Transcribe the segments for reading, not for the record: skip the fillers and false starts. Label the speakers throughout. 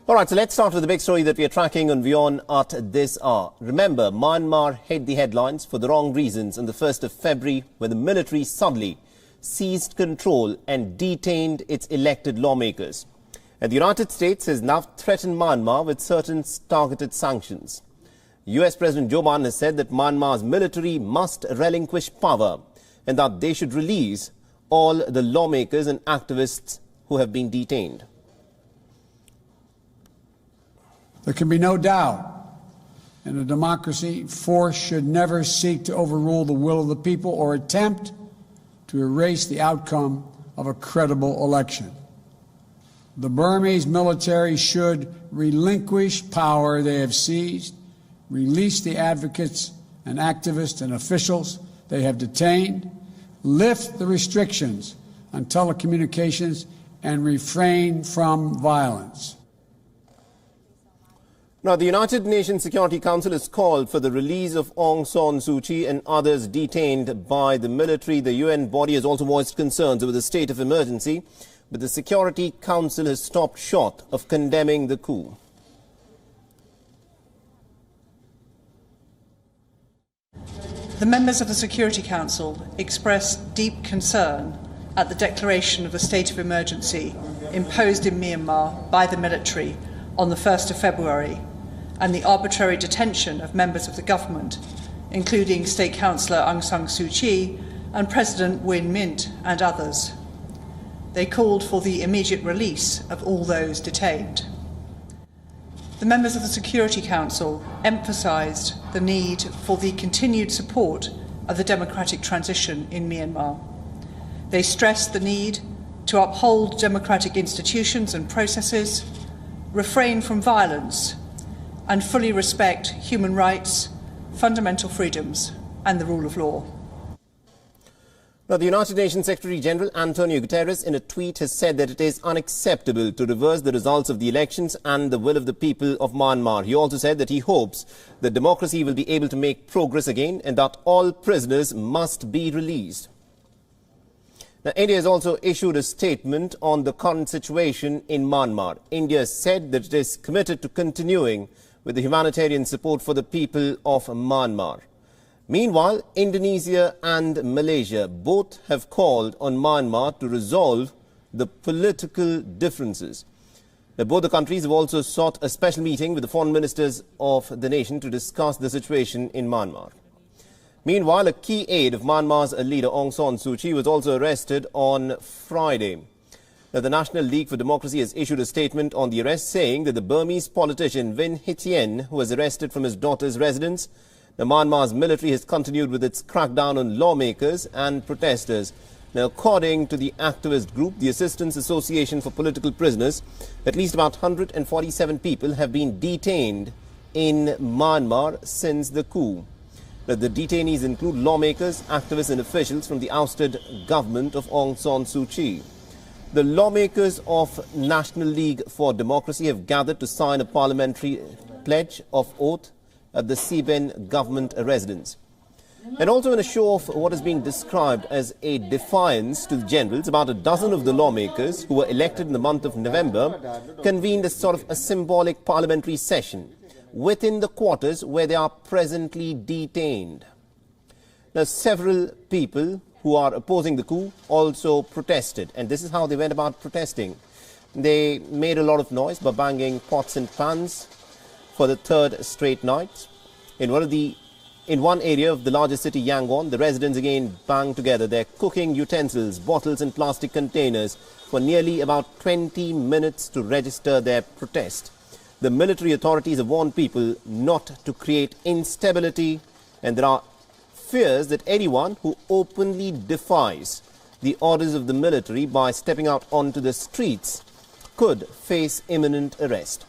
Speaker 1: All right, so let's start with the big story that we are tracking on WION at this hour. Remember, Myanmar hit the headlines for the wrong reasons on the 1st of February when the military suddenly seized control and detained its elected lawmakers. And the United States has now threatened Myanmar with certain targeted sanctions. US President Joe Biden has said that Myanmar's military must relinquish power and that they should release all the lawmakers and activists who have been detained.
Speaker 2: There can be no doubt in a democracy, force should never seek to overrule the will of the people or attempt to erase the outcome of a credible election. The Burmese military should relinquish power they have seized, release the advocates and activists and officials they have detained, lift the restrictions on telecommunications, and refrain from violence.
Speaker 1: Now, the United Nations Security Council has called for the release of Aung San Suu Kyi and others detained by the military. The UN body has also voiced concerns over the state of emergency, but the Security Council has stopped short of condemning the coup.
Speaker 3: The members of the Security Council express deep concern at the declaration of the state of emergency imposed in Myanmar by the military on the 1st of February and the arbitrary detention of members of the government, including State Councillor Aung San Suu Kyi and President Win Myint and others. They called for the immediate release of all those detained. The members of the Security Council emphasised the need for the continued support of the democratic transition in Myanmar. They stressed the need to uphold democratic institutions and processes, refrain from violence, and fully respect human rights, fundamental freedoms, and the rule of law.
Speaker 1: Now, the United Nations Secretary-General Antonio Guterres in a tweet has said that it is unacceptable to reverse the results of the elections and the will of the people of Myanmar. He also said that he hopes that democracy will be able to make progress again and that all prisoners must be released. Now, India has also issued a statement on the current situation in Myanmar. India said that it is committed to continuing with the humanitarian support for the people of Myanmar. Meanwhile, Indonesia and Malaysia both have called on Myanmar to resolve the political differences. Now, both the countries have also sought a special meeting with the foreign ministers of the nation to discuss the situation in Myanmar. Meanwhile, a key aide of Myanmar's leader Aung San Suu Kyi was also arrested on Friday. Now, the National League for Democracy has issued a statement on the arrest saying that the Burmese politician Win Myint was arrested from his daughter's residence. Now, Myanmar's military has continued with its crackdown on lawmakers and protesters. Now, according to the activist group, the Assistance Association for Political Prisoners, at least about 147 people have been detained in Myanmar since the coup. Now, the detainees include lawmakers, activists and officials from the ousted government of Aung San Suu Kyi. The lawmakers of National League for Democracy have gathered to sign a parliamentary pledge of oath at the Siben government residence. And also in a show of what is being described as a defiance to the generals, about a dozen of the lawmakers who were elected in the month of November convened a sort of a symbolic parliamentary session within the quarters where they are presently detained. Now, several people who are opposing the coup also protested, and this is how they went about protesting. They made a lot of noise by banging pots and pans for the third straight night. In one area of the largest city, Yangon, the residents again banged together their cooking utensils, bottles and plastic containers for nearly about 20 minutes to register their protest. The military authorities have warned people not to create instability, and there are fears that anyone who openly defies the orders of the military by stepping out onto the streets could face imminent arrest.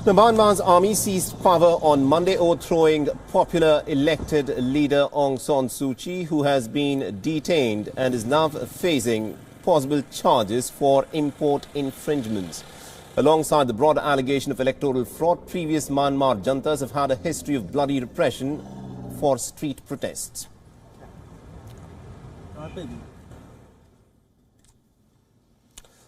Speaker 1: The Myanmar's army seized power on Monday, overthrowing popular elected leader Aung San Suu Kyi, who has been detained and is now facing possible charges for import infringements. Alongside the broader allegation of electoral fraud, previous Myanmar juntas have had a history of bloody repression for street protests.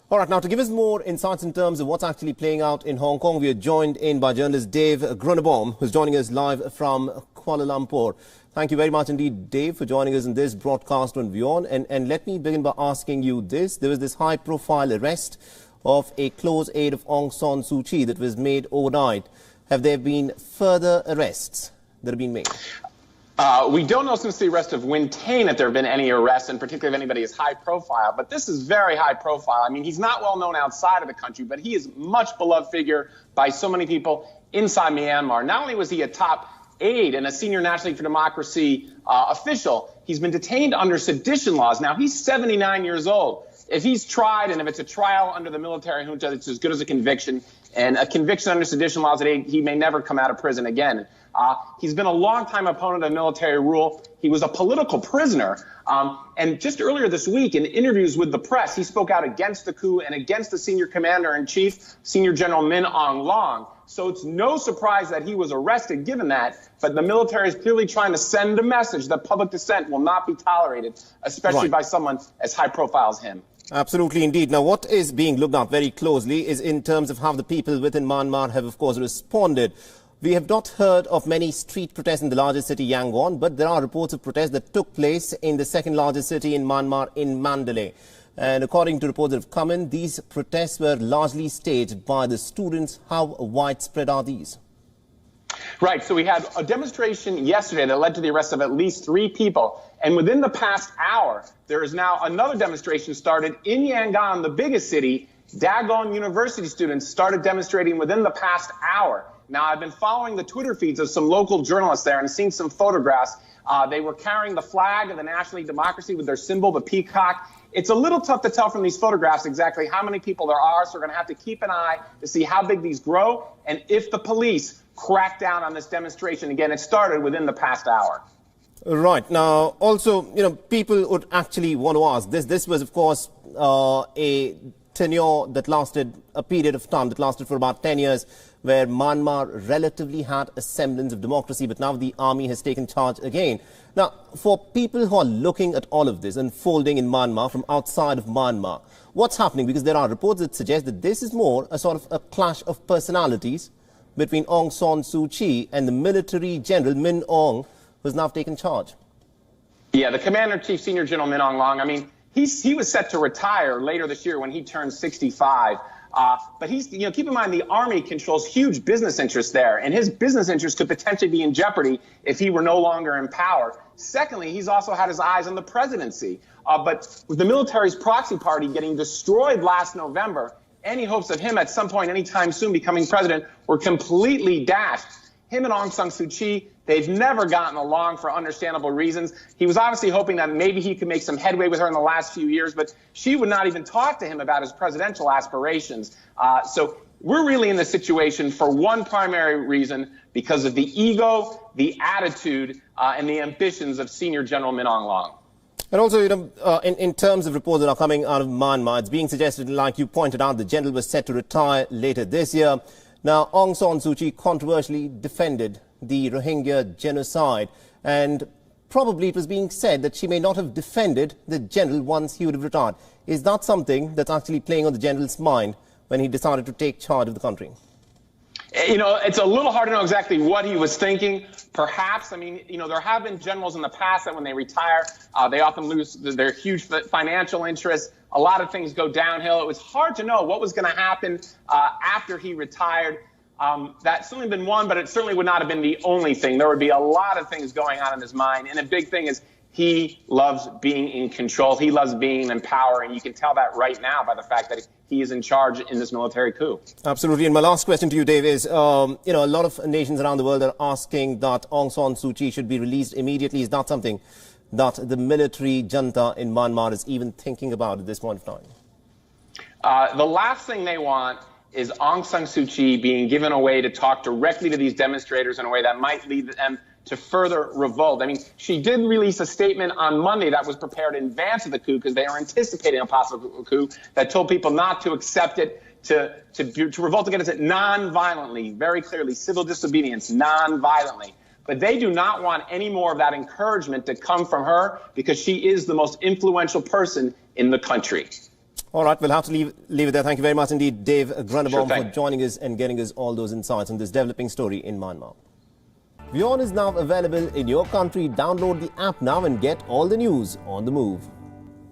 Speaker 1: All right, now to give us more insights in terms of what's actually playing out in Hong Kong, we are joined in by journalist Dave Grunnebaum, who's joining us live from Kuala Lumpur. Thank you very much indeed, Dave, for joining us in this broadcast on WION. And let me begin by asking you this. There was this high-profile arrest of a close aide of Aung San Suu Kyi that was made overnight. Have there been further arrests that have been made?
Speaker 4: We don't know since the arrest of Win Tain if there have been any arrests, and particularly if anybody is high profile. But this is very high profile. I mean, he's not well known outside of the country, but he is a much beloved figure by so many people inside Myanmar. Not only was he a top aide and a senior National League for Democracy official, he's been detained under sedition laws. Now, he's 79 years old. If he's tried, and if it's a trial under the military junta, it's as good as a conviction. And a conviction under sedition laws, he may never come out of prison again. He's been a longtime opponent of military rule. He was a political prisoner. And just earlier this week, in interviews with the press, he spoke out against the coup and against the senior commander-in-chief, Senior General Min Aung Hlaing. So it's no surprise that he was arrested given that. But the military is clearly trying to send a message that public dissent will not be tolerated, especially by someone as high profile as him.
Speaker 1: Absolutely indeed. Now, what is being looked at very closely is in terms of how the people within Myanmar have, of course, responded. We have not heard of many street protests in the largest city, Yangon, but there are reports of protests that took place in the second largest city in Myanmar, in Mandalay. And according to reports that have come in, these protests were largely staged by the students. How widespread are these?
Speaker 4: Right. So we had a demonstration yesterday that led to the arrest of at least 3 people. And within the past hour, there is now another demonstration started in Yangon, the biggest city. Dagon University students started demonstrating within the past hour. Now, I've been following the Twitter feeds of some local journalists there and seeing some photographs. They were carrying the flag of the National League Democracy with their symbol, the peacock. It's a little tough to tell from these photographs exactly how many people there are, so we're going to have to keep an eye to see how big these grow and if the police crack down on this demonstration. Again, it started within the past hour.
Speaker 1: Right. Now, also, people would actually want to ask this. This was, of course, a tenure that lasted a period of time that lasted for about 10 years, where Myanmar relatively had a semblance of democracy, but now the army has taken charge again. Now, for people who are looking at all of this unfolding in Myanmar from outside of Myanmar, what's happening? Because there are reports that suggest that this is more a sort of a clash of personalities between Aung San Suu Kyi and the military general Min Aung, who's now taken charge.
Speaker 4: Yeah, the commander-in-chief, Senior General Min Aung Hlaing, I mean, he was set to retire later this year when he turned 65. But keep in mind, the army controls huge business interests there, and his business interests could potentially be in jeopardy if he were no longer in power. Secondly, he's also had his eyes on the presidency. But with the military's proxy party getting destroyed last November, any hopes of him at some point, anytime soon, becoming president were completely dashed. Him and Aung San Suu Kyi, they've never gotten along for understandable reasons. He was obviously hoping that maybe he could make some headway with her in the last few years, but she would not even talk to him about his presidential aspirations. So we're really in this situation for one primary reason, because of the ego, the attitude, and the ambitions of Senior General Min Aung Hlaing.
Speaker 1: And also, in terms of reports that are coming out of Myanmar, it's being suggested, like you pointed out, the general was set to retire later this year. Now, Aung San Suu Kyi controversially defended the Rohingya genocide, and probably it was being said that she may not have defended the general once he would have retired. Is that something that's actually playing on the general's mind when he decided to take charge of the country?
Speaker 4: It's a little hard to know exactly what he was thinking. Perhaps, I mean, there have been generals in the past that when they retire, they often lose their huge financial interests. A lot of things go downhill. It was hard to know what was going to happen after he retired. That's certainly been one, but it certainly would not have been the only thing. There would be a lot of things going on in his mind. And a big thing is he loves being in control. He loves being in power. And you can tell that right now by the fact that he is in charge in this military coup. Absolutely.
Speaker 1: And my last question to you, Dave, is, a lot of nations around the world are asking that Aung San Suu Kyi should be released immediately. Is that something that the military junta in Myanmar is even thinking about at this point of time?
Speaker 4: The last thing they want is Aung San Suu Kyi being given a way to talk directly to these demonstrators in a way that might lead them to further revolt. I mean, she did release a statement on Monday that was prepared in advance of the coup because they were anticipating a possible coup that told people not to accept it, to revolt against it non-violently, very clearly, civil disobedience, non-violently. But they do not want any more of that encouragement to come from her because she is the most influential person in the country.
Speaker 1: All right, we'll have to leave it there. Thank you very much indeed, Dave Grunebaum,
Speaker 4: Sure
Speaker 1: for joining us and getting us all those insights on this developing story in Myanmar. WION is now available in your country. Download the app now and get all the news on the move.